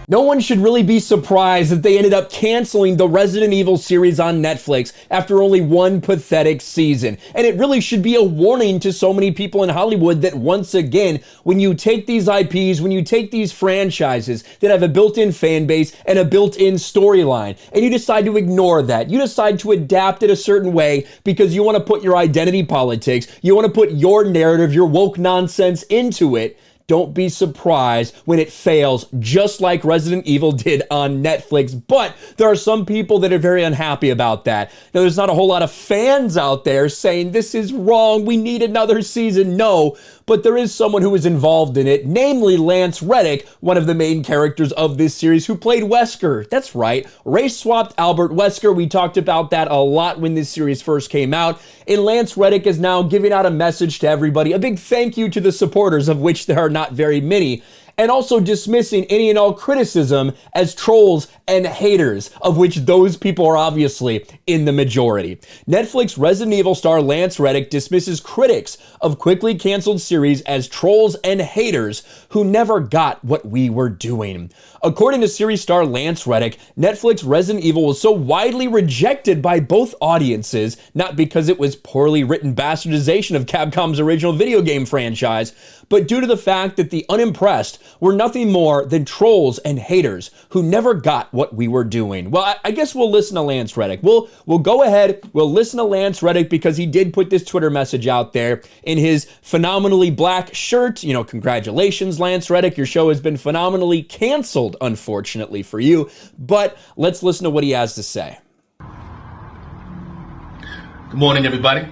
No one should really be surprised that they ended up canceling the Resident Evil series on Netflix after only one pathetic season. And it really should be a warning to so many people in Hollywood that once again, when you take these IPs, when you take these franchises that have a built-in fan base and a built-in storyline, and you decide to ignore that, you decide to adapt it a certain way because you want to put your identity politics, you want to put your narrative, your woke nonsense into it, don't be surprised when it fails, just like Resident Evil did on Netflix. But there are some people that are very unhappy about that. Now, there's not a whole lot of fans out there saying this is wrong, we need another season. No, but there is someone who was involved in it, namely Lance Reddick, one of the main characters of this series, who played Wesker. That's right, race-swapped Albert Wesker. We talked about that a lot when this series first came out. And Lance Reddick is now giving out a message to everybody, a big thank you to the supporters, of which there are not very many, and also dismissing any and all criticism as trolls and haters, of which those people are obviously in the majority. Netflix Resident Evil star Lance Reddick dismisses critics of quickly canceled series as trolls and haters who never got what we were doing. According to series star Lance Reddick, Netflix Resident Evil was so widely rejected by both audiences, not because it was poorly written bastardization of Capcom's original video game franchise, but due to the fact that the unimpressed were nothing more than trolls and haters who never got what we were doing. Well, I guess we'll listen to Lance Reddick. We'll go ahead, we'll listen to Lance Reddick because he did put this Twitter message out there in his phenomenally black shirt. You know, congratulations, Lance Reddick. Your show has been phenomenally canceled, unfortunately for you. But let's listen to what he has to say. Good morning, everybody.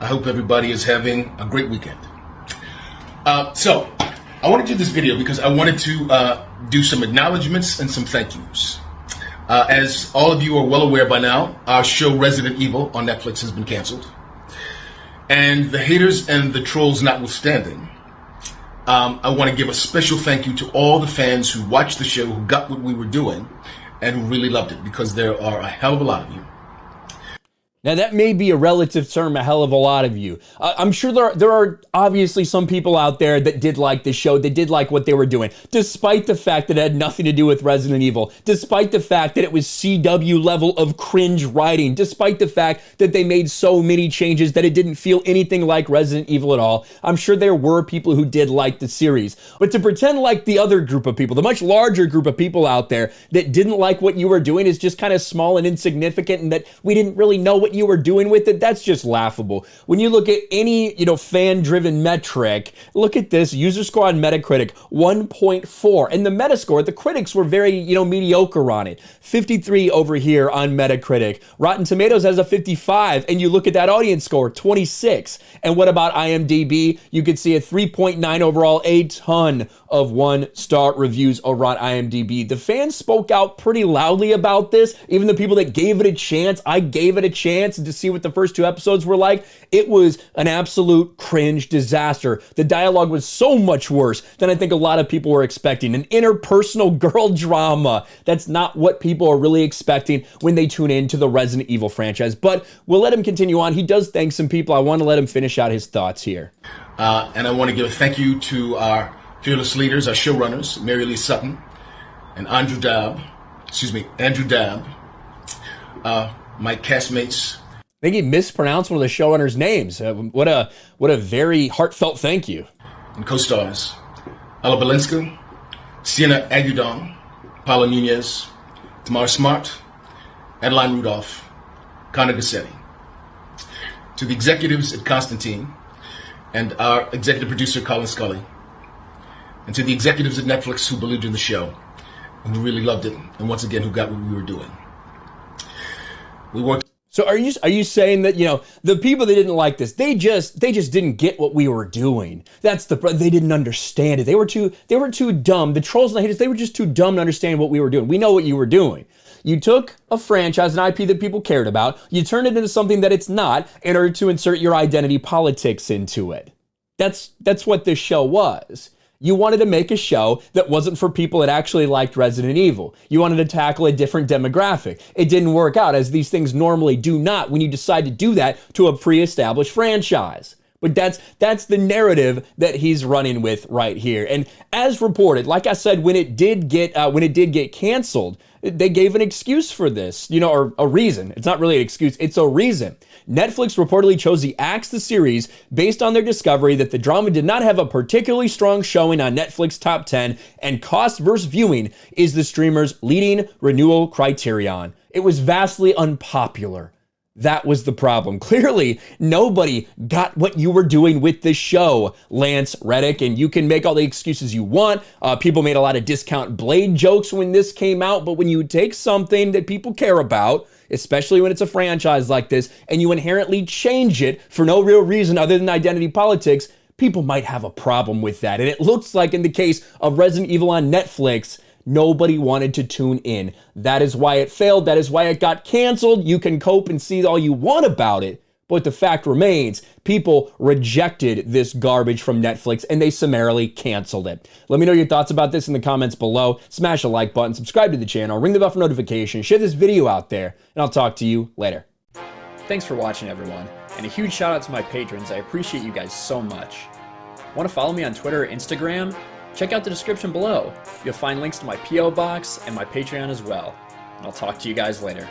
I hope everybody is having a great weekend. So, I want to do this video because I wanted to do some acknowledgements and some thank yous. As all of you are well aware by now, our show Resident Evil on Netflix has been canceled. And the haters and the trolls notwithstanding, I want to give a special thank you to all the fans who watched the show, who got what we were doing, and who really loved it, because there are a hell of a lot of you. Now, that may be a relative term, a hell of a lot of you. I'm sure there are obviously some people out there that did like the show, that did like what they were doing, despite the fact that it had nothing to do with Resident Evil, despite the fact that it was CW level of cringe writing, despite the fact that they made so many changes that it didn't feel anything like Resident Evil at all. I'm sure there were people who did like the series. But to pretend like the other group of people, the much larger group of people out there that didn't like what you were doing is just kind of small and insignificant, and that we didn't really know what you were doing with it, that's just laughable. When you look at any, fan-driven metric, look at this, user score on Metacritic, 1.4. And the Metascore, the critics were very, mediocre on it. 53 over here on Metacritic. Rotten Tomatoes has a 55, and you look at that audience score, 26. And what about IMDb? You could see a 3.9 overall, a ton of one-star reviews over on IMDb. The fans spoke out pretty loudly about this. Even the people that gave it a chance, I gave it a chance to see what the first two episodes were like. It was an absolute cringe disaster. The dialogue was so much worse than I think a lot of people were expecting. An interpersonal girl drama. That's not what people are really expecting when they tune into the Resident Evil franchise. But we'll let him continue on. He does thank some people. I want to let him finish out his thoughts here. And I want to give a thank you to our fearless leaders, our showrunners, Mary Lee Sutton and Andrew Dabb. My castmates. I think he mispronounced one of the showrunners' names. What a very heartfelt thank you. And co-stars Ella Balinska, Sienna Agudon, Paula Nunez, Tamara Smart, Adeline Rudolph, Connor Gassetti. To the executives at Constantine and our executive producer Colin Scully. And to the executives at Netflix who believed in the show and who really loved it, and once again who got what we were doing. We worked. So are you saying that, the people that didn't like this, they just didn't get what we were doing? They didn't understand it. They were too dumb. The trolls and the haters, they were just too dumb to understand what we were doing. We know what you were doing. You took a franchise, an IP that people cared about, you turned it into something that it's not in order to insert your identity politics into it. That's what this show was. You wanted to make a show that wasn't for people that actually liked Resident Evil. You wanted to tackle a different demographic. It didn't work out, as these things normally do not when you decide to do that to a pre-established franchise. But that's the narrative that he's running with right here. And as reported, like I said, when it did get canceled, they gave an excuse for this, or a reason. It's not really an excuse, it's a reason. Netflix reportedly chose to axe the series based on their discovery that the drama did not have a particularly strong showing on Netflix Top 10, and cost versus viewing is the streamer's leading renewal criterion. It was vastly unpopular. That was the problem. Clearly, nobody got what you were doing with the show, Lance Reddick, and you can make all the excuses you want. People made a lot of discount Blade jokes when this came out, but when you take something that people care about, especially when it's a franchise like this, and you inherently change it for no real reason other than identity politics, people might have a problem with that. And it looks like in the case of Resident Evil on Netflix, nobody wanted to tune in. That is why it failed. That is why it got canceled. You can cope and see all you want about it, but the fact remains, people rejected this garbage from Netflix and they summarily canceled it. Let me know your thoughts about this in the comments below. Smash a like button, subscribe to the channel, ring the bell for notifications, share this video out there, and I'll talk to you later. Thanks for watching, everyone, and a huge shout out to my patrons. I appreciate you guys so much. Want to follow me on Twitter or Instagram? Check out the description below. You'll find links to my P.O. box and my Patreon as well. And I'll talk to you guys later.